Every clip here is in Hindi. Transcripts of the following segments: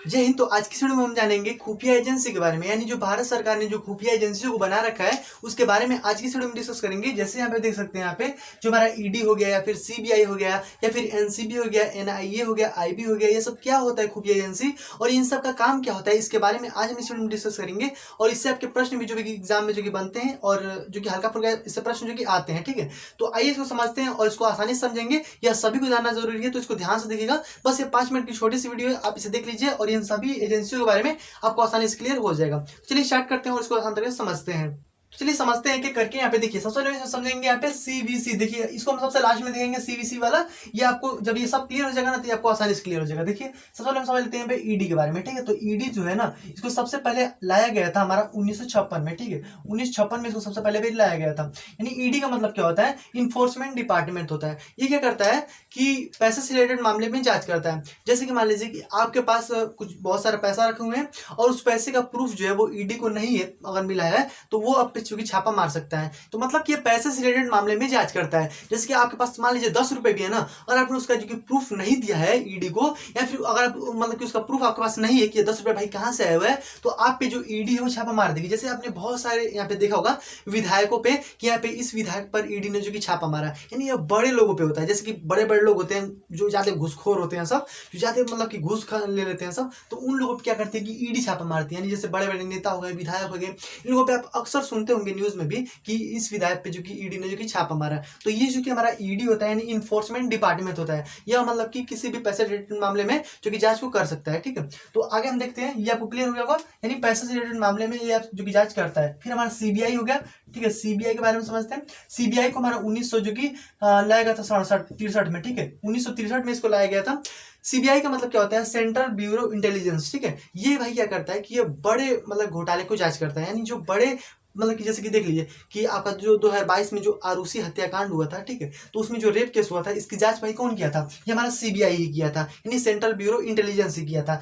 जय हिंद। तो आज की वीडियो में हम जानेंगे खुफिया एजेंसी के बारे में, यानी जो भारत सरकार ने जो खुफिया एजेंसियों को बना रखा है उसके बारे में आज की वीडियो में डिस्कस करेंगे। जैसे यहाँ पे देख सकते हैं, यहाँ पे जो हमारा ईडी हो गया या फिर सीबीआई हो गया या फिर एनसीबी हो गया, एनआईए हो गया, आईबी हो गया, ये सब क्या होता है खुफिया एजेंसी और इन सब का काम क्या होता है, इसके बारे में आज हम इस वीडियो में डिस्कस करेंगे। और इससे आपके प्रश्न भी जो कि एग्जाम में जो कि बनते हैं और जो कि हल्का फुल्का इससे प्रश्न जो कि आते हैं। ठीक है, तो आइए इसको समझते हैं और इसको आसानी से समझेंगे। यह सभी को जानना जरूरी है, तो इसको ध्यान से देखिएगा। बस ये 5 मिनट की छोटी सी वीडियो है, आप इसे देख लीजिए और इन सभी एजेंसियों के बारे में आपको आसानी से क्लियर हो जाएगा। चलिए स्टार्ट करते हैं और इसको आसान तरीके से समझते हैं। चलिए समझते हैं कि करके। यहाँ पे देखिए, सबसे पहले समझेंगे यहाँ पे सीवीसी। देखिए इसको हम सबसे लास्ट में देखेंगे, सीवीसी वाला। ये आपको जब ये सब क्लियर हो जाएगा ना, तो ये आपको आसानी से क्लियर हो जाएगा। देखिए सबसे पहले हम समझ लेते हैं यहाँ पे ईडी के बारे में। ठीक है, तो ईडी जो है ना, इसको सबसे पहले लाया गया था हमारा 1956 में। ठीक है, 1956 में इसको सबसे पहले भी लाया गया था। यानी ईडी का मतलब क्या होता है, इन्फोर्समेंट डिपार्टमेंट होता है। ये क्या करता है कि पैसे से रिलेटेड मामले में जांच करता है। जैसे कि मान लीजिए कि आपके पास कुछ बहुत सारा पैसा रखे हुए हैं और उस पैसे का प्रूफ जो है वो ईडी को नहीं है, अगर मिला है तो वो अब चूंकि छापा मार सकता है। तो मतलब कि ये पैसे से रिलेटेड मामले में जांच करता है। जैसे कि आपके पास मान लीजिए 10 रुपए भी है ना, अगर आपने उसका जो कि प्रूफ नहीं दिया है ईडी को, या फिर अगर आप मतलब कि उसका प्रूफ आपके पास नहीं है कि 10 रुपए भाई कहाँ से आया हुआ है, तो आप पे जो ईडी है वो छापा मार देगी। जैसे आपने बहुत सारे यहाँ पे देखा होगा विधायकों पे कि यहाँ पे इस विधायक पर ईडी ने जो कि छापा मारा, यानी यह बड़े लोगों पे होता है। जैसे कि बड़े बड़े लोग होते हैं जो ज्यादा घूसखोर होते हैं, सब जो ज्यादा मतलब कि घूस ले लेते हैं सब, तो उन लोगों पे क्या करते हैं कि ईडी छापा मारती है। यानी जैसे बड़े बड़े नेता हो गए, विधायक हो गए, इन लोगों पे आप अक्सर सुनते होंगे न्यूज में भी कि इस विधायक पे जो कि ईडी ने जो कि छापा मारा। तो ये जो कि हमारा ईडी होता है, यानी इन्फोर्समेंट डिपार्टमेंट होता है। यह मतलब कि किसी भी पैसे रिलेटेड मामले में जो कि जांच को कर सकता है। ठीक है, तो आगे हम देखते हैं, ये आपको क्लियर हो गया होगा। यानी पैसे से रिलेटेड मामले में ये जो कि जांच करता है। फिर हमारा सीबीआई हो गया। ठीक है, सीबीआई के बारे में समझते हैं। सीबीआई को हमारा 1900 जो कि लाया गया था 63 में। ठीक है, 1963 में इसको लाया गया था। सीबीआई का मतलब क्या होता है, सेंट्रल ब्यूरो इंटेलिजेंस। ठीक है, ये भाई क्या करता है कि ये बड़े मतलब घोटाले को जांच करता है। यानी जो बड़े मतलब कि जैसे कि देख लीजिए कि आपका जो 2022 में जो आरूसी हत्याकांड हुआ था, ठीक है, तो उसमें जो रेप केस हुआ था, इसकी जांच भाई कौन किया था, ये हमारा सीबीआई ही किया था, यानी सेंट्रल ब्यूरो इंटेलिजेंस ही किया था।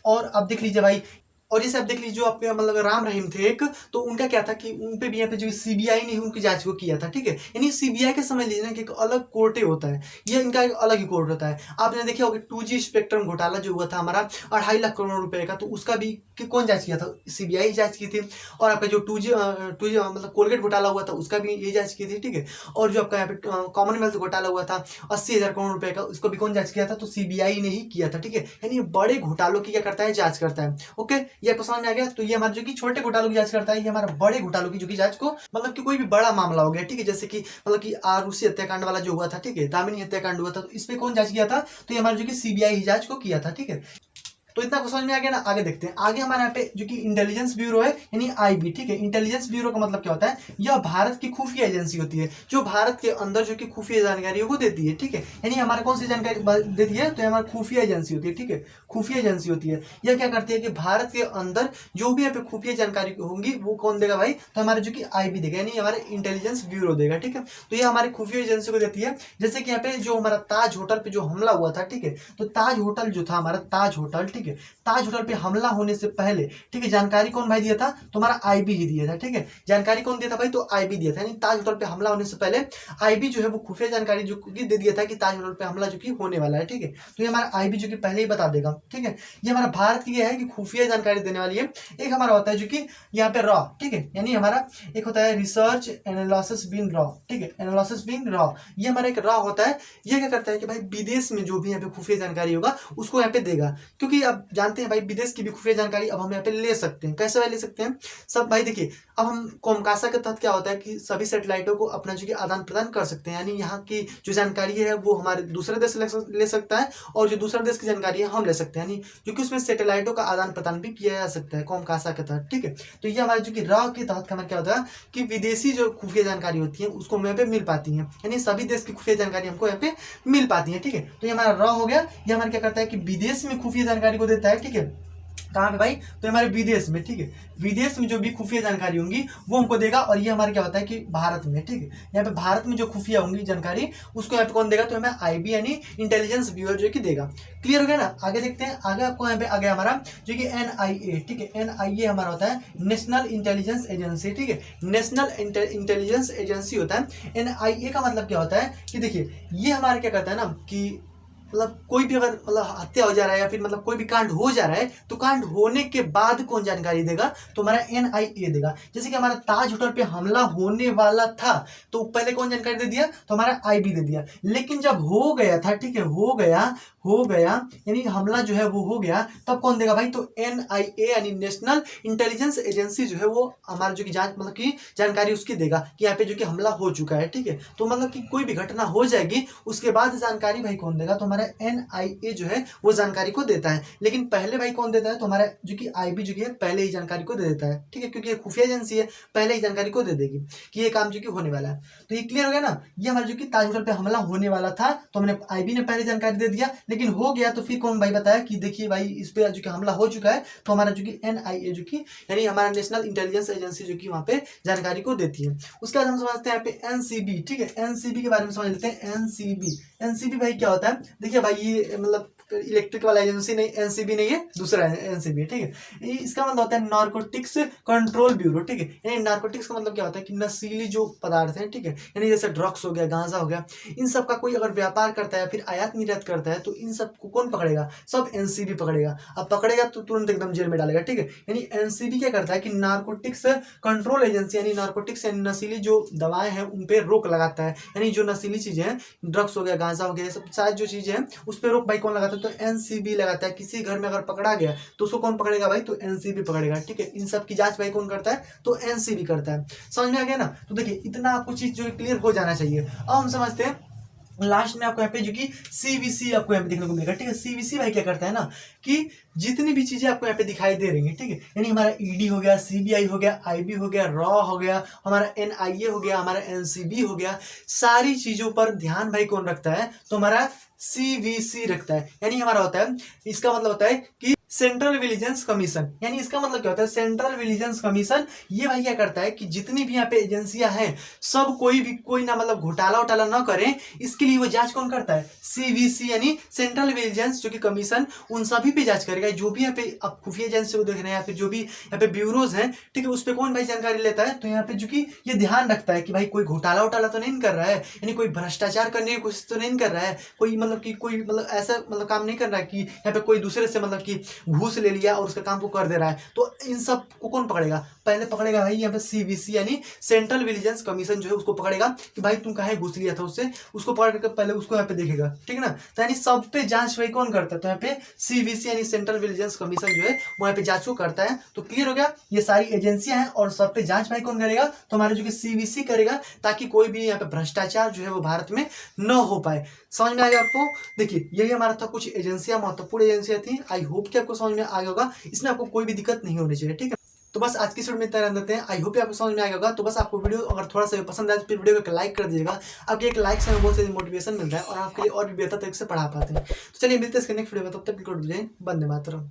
और अब देख लीजिए भाई, और जैसे आप देख लीजिए जो आपके मतलब राम रहीम थे एक, तो उनका क्या था कि उन पे भी यहाँ पे जो सीबीआई ने उनकी जांच को किया था। ठीक है, यानी सीबीआई के समझ लीजिए ना कि एक अलग कोर्टे होता है, ये इनका एक अलग ही कोर्ट होता है। आपने देखा होगा 2G स्पेक्ट्रम घोटाला जो हुआ था हमारा 2.5 लाख करोड़ रुपए का, तो उसका भी कि कौन जांच किया था, सीबीआई जांच की थी। और आपका जो 2G मतलब कोलगेट घोटाला हुआ था, उसका भी ये जांच की थी। ठीक है, और जो आपका यहाँ पे कॉमनवेल्थ घोटाला हुआ था 80,000 करोड़ रुपए का, उसको भी कौन जांच किया था, तो सीबीआई ने ही किया था। ठीक है, यानी बड़े घोटालों की क्या करता है, जांच करता है। ओके, ये आपको समझ में आ गया। तो ये हमारा जो कि छोटे घोटालों की जांच करता है, ये हमारा बड़े घोटालों की जो कि जांच को मतलब कि कोई भी बड़ा मामला हो गया, ठीक है, जैसे कि मतलब कि आरूसी हत्याकांड वाला जो हुआ था, ठीक है, दामिनी हत्याकांड हुआ था, तो इस पे कौन जांच किया था, तो ये हमारा जो कि सीबीआई ही जांच को किया था। ठीक है, तो इतना समझ में आ गया ना। आगे देखते हैं, आगे हमारे यहाँ पे जो कि इंटेलिजेंस ब्यूरो है, यानी आईबी। ठीक है, इंटेलिजेंस ब्यूरो का मतलब क्या होता है, यह भारत की खुफिया एजेंसी होती है जो भारत के अंदर जो कि खुफिया जानकारियों को देती है। ठीक है, यानी हमारे कौन सी जानकारी देती है, तो हमारी खुफिया एजेंसी होती है। ठीक है, खुफिया एजेंसी होती है। यह क्या करती है कि भारत के अंदर जो भी यहाँ पे खुफिया जानकारी होंगी वो कौन देगा भाई, तो हमारे जो कि आईबी देगा, यानी हमारे इंटेलिजेंस ब्यूरो देगा। ठीक है, तो ये हमारी खुफिया एजेंसी को देती है। जैसे कि यहाँ पे जो हमारा ताज होटल पे जो हमला हुआ था, ठीक है, तो ताज होटल जो था हमारा, ताज होटल, ठीक है, ताज होटल पे हमला होने से पहले, ठीक है, जानकारी कौन भाई दिया था, तो हमारा आईबी ही दिया था। ठीक है, जानकारी कौन दिया था भाई, तो आईबी दिया था। यानी ताज होटल पे हमला होने से पहले आईबी जो है वो खुफिया जानकारी जो कि दे दिया था कि ताज होटल पे हमला जो कि होने वाला है। ठीक है, तो ये हमारा आईबी जो कि पहले ही बता देगा। ठीक है, ये हमारा भारत की है कि खुफिया जानकारी देने वाली है। एक हमारा होता है जो कि यहाँ पे रॉ, ठीक है, यानी हमारा एक होता है रिसर्च एनालिसिस बीइंग रॉ। ठीक है, एनालिसिस बीइंग रॉ, ये हमारा एक रॉ होता है। ये क्या करता है कि भाई विदेश में जो भी यहाँ पे खुफिया जानकारी होगा उसको यहाँ पे देगा, क्योंकि अब जानते हैं भाई विदेश की भी खुफिया जानकारी अब हम यहाँ पे ले सकते हैं। कैसे भाई ले सकते हैं सब भाई, देखिए अब हम कोमकासा के तहत क्या होता है कि सभी सैटेलाइटों को अपना जो कि आदान प्रदान कर सकते हैं। यानी यहाँ की जो जानकारी है वो हमारे दूसरे देश ले सकता है और जो दूसरे देश की जानकारी है हम ले सकते हैं, यानी जो कि उसमें सैटेलाइटों का आदान प्रदान भी किया जा सकता है कोमकासा के तहत। ठीक है, तो ये हमारे जो कि रॉ के तहत हमारा क्या होता है कि विदेशी जो खुफिया जानकारी होती है उसको हम यहाँ पे मिल पाती है, यानी सभी देश की खुफिया जानकारी हमको यहाँ पे मिल पाती है। ठीक है, तो ये हमारा रॉ हो गया। ये हमारा क्या करता है कि विदेश में खुफिया जानकारी को देता है। ठीक है, कहाँ पे भाई, तो हमारे विदेश में। ठीक है, विदेश में जो भी खुफिया जानकारी होंगी वो हमको देगा। और ये हमारे क्या होता है कि भारत में, ठीक है, यहाँ पे भारत में जो खुफिया होंगी जानकारी उसको यहाँ पे कौन देगा, तो हमें आईबी यानी इंटेलिजेंस ब्यूरो जो कि देगा। क्लियर हो गया ना। आगे देखते हैं, आगे आपको यहाँ पे आ गया हमारा जो कि एनआईए। ठीक है, एनआईए हमारा होता है नेशनल इंटेलिजेंस एजेंसी। ठीक है, नेशनल इंटेलिजेंस एजेंसी होता है। एनआईए का मतलब क्या होता है कि देखिए ये हमारा क्या करता है ना कि मतलब कोई भी अगर मतलब हत्या हो जा रहा है या फिर मतलब कोई भी कांड हो जा रहा है, तो कांड होने के बाद कौन जानकारी देगा, तो हमारा NIA देगा। जैसे कि हमारा ताज होटल पे हमला होने वाला था, तो पहले कौन जानकारी दे दिया, तो हमारा IB दे दिया। लेकिन जब हो गया था, ठीक है, हो गया यानी हमला जो है वो हो गया, तब कौन देगा भाई, तो NIA यानी नेशनल इंटेलिजेंस एजेंसी जो है वो हमारा जो कि जांच मतलब कि जानकारी उसकी देगा कि यहाँ पे जो कि हमला हो चुका है, ठीक है। तो मतलब कि कोई भी घटना हो जाएगी, उसके बाद जानकारी भाई कौन देगा, तो हमारा NIA जो है वो जानकारी को देता है। लेकिन पहले भाई कौन देता है, तो हमारा जो कि IB जो कि है पहले ही जानकारी को दे देता है, ठीक है, क्योंकि ये खुफिया एजेंसी है, पहले ही जानकारी को दे देगी कि ये काम जो कि होने वाला है। तो ये क्लियर हो गया ना, ये हमारा जो कि ताज होटल पे हमला होने वाला था, तो हमने IB ने पहले जानकारी दे दिया, लेकिन हो गया तो फिर कौन भाई बताया कि देखिए भाई इस पे जो कि हमला हो चुका है, तो हमारा जो कि NIA जो कि यानी हमारा नेशनल इंटेलिजेंस एजेंसी जो कि वहाँ पे जानकारी को देती है। उसके बाद हम समझते हैं यहाँ पे NCB, ठीक है, NCB के बारे में समझ लेते हैं। NCB भाई क्या होता है, देखिए भाई ये मतलब इलेक्ट्रिक वाला एजेंसी नहीं, NCB नहीं है, दूसरा है NCB, ठीक है। इसका मतलब होता है नारकोटिक्स कंट्रोल ब्यूरो, ठीक है। यानी नारकोटिक्स का मतलब क्या होता है कि नशीली जो पदार्थ हैं, ठीक है, यानी जैसे ड्रग्स हो गया, गांजा हो गया, इन सब का कोई अगर व्यापार करता है फिर आयात निर्यात करता है, तो इन सब को कौन पकड़ेगा, सब NCB पकड़ेगा। अब पकड़ेगा तो तुरंत एकदम जेल में डालेगा, ठीक है। यानी NCB क्या करता है कि नारकोटिक्स कंट्रोल एजेंसी यानी नारकोटिक्स यानी नशीली जो दवाएं हैं उन पर रोक लगाता है, यानी जो नशीली चीजें हैं, ड्रग्स हो गया, गांजा हो गया, ये सब सारी जो चीजें हैं उस पर रोक भाई कौन लगाता है, तो NCB लगाता है। किसी घर में अगर पकड़ा गया तो उसको कौन पकड़ेगा भाई, तो NCB पकड़ेगा, ठीक है। इन सब की जांच भाई कौन करता है, तो NCB करता है। समझ में आ गया ना, तो देखिए इतना आपको चीज जो क्लियर हो जाना चाहिए। अब हम समझते हैं लास्ट में आपको यहाँ पे जो कि CVC आपको यहाँ पे देखने को मिलेगा, ठीक है। CVC भाई क्या करता है ना कि जितनी भी चीजें आपको यहाँ पे दिखाई दे रही है, ठीक है, यानी हमारा ED हो गया, CBI हो गया, IB हो गया, रॉ हो गया, हमारा NIA हो गया, हमारा NCB हो गया, सारी चीजों पर ध्यान भाई कौन रखता है, तो हमारा CVC रखता है। यानी हमारा होता है, इसका मतलब होता है कि सेंट्रल विजिलेंस कमीशन, यानी इसका मतलब क्या होता है, सेंट्रल विजिलेंस कमीशन ये भाई क्या करता है कि जितनी भी यहाँ पे एजेंसियां हैं सब कोई ना मतलब घोटाला वोटाला ना करें, इसके लिए वो जांच कौन करता है, CVC यानी सेंट्रल विजिलेंस जो कि कमीशन उन सभी पे जांच करेगा। जो भी यहाँ पे आप खुफिया एजेंसी को देख रहे हैं या फिर जो भी यहाँ पे ब्यूरोज हैं, ठीक है, उस पर कौन भाई जानकारी लेता है, तो यहाँ पे जो कि ये ध्यान रखता है कि भाई कोई घोटाला वोटाला तो नहीं कर रहा है, यानी कोई भ्रष्टाचार करने की कोशिश तो नहीं कर रहा है, कोई मतलब कि कोई मतलब ऐसा मतलब काम नहीं कर रहा है कि यहाँ पे कोई दूसरे से मतलब कि घूस ले लिया और उसका काम को कर दे रहा है। तो इन सब को कौन पकड़ेगा, पहले पकड़ेगा भाई यहाँ पे CVC यानी सेंट्रल विजिलेंस कमीशन जो है उसको पकड़ेगा कि भाई तुम कहाँ घूस लिया था उससे, उसको पकड़ करके पहले उसको यहाँ पे देखेगा, ठीक है ना। तो यानी सब पे जांच भाई कौन करता है, तो यहाँ पे CVC यानी सेंट्रल विजिलेंस कमीशन जो है वो यहाँ पे जांच को करता है। तो क्लियर हो गया, ये सारी एजेंसियां हैं और सब पे जांच भाई कौन करेगा, तो हमारे जो कि CVC करेगा, ताकि कोई भी यहाँ पे भ्रष्टाचार जो है वो भारत में न हो पाए। समझ में आ गया आपको। देखिए यही हमारा था कुछ एजेंसियां, महत्वपूर्ण एजेंसियां थी। आई होप कि आपको समझ में आ गया होगा, इसमें आपको कोई भी दिक्कत नहीं होनी चाहिए, ठीक है। तो बस आज की वीडियो में इतना रहने देते हैं। आई होप आपको समझ में आ गया होगा। तो बस आपको वीडियो अगर थोड़ा सा पसंद आए तो फिर वीडियो को लाइक कर दीजिएगा। आपके एक लाइक से हमें बहुत सारी मोटिवेशन मिलता है और आपके लिए और भी बेहतर तरीके से पढ़ा पाते हैं। तो चलिए मिलते हैं इसके नेक्स्ट वीडियो में, तब तक वंदे मातरम।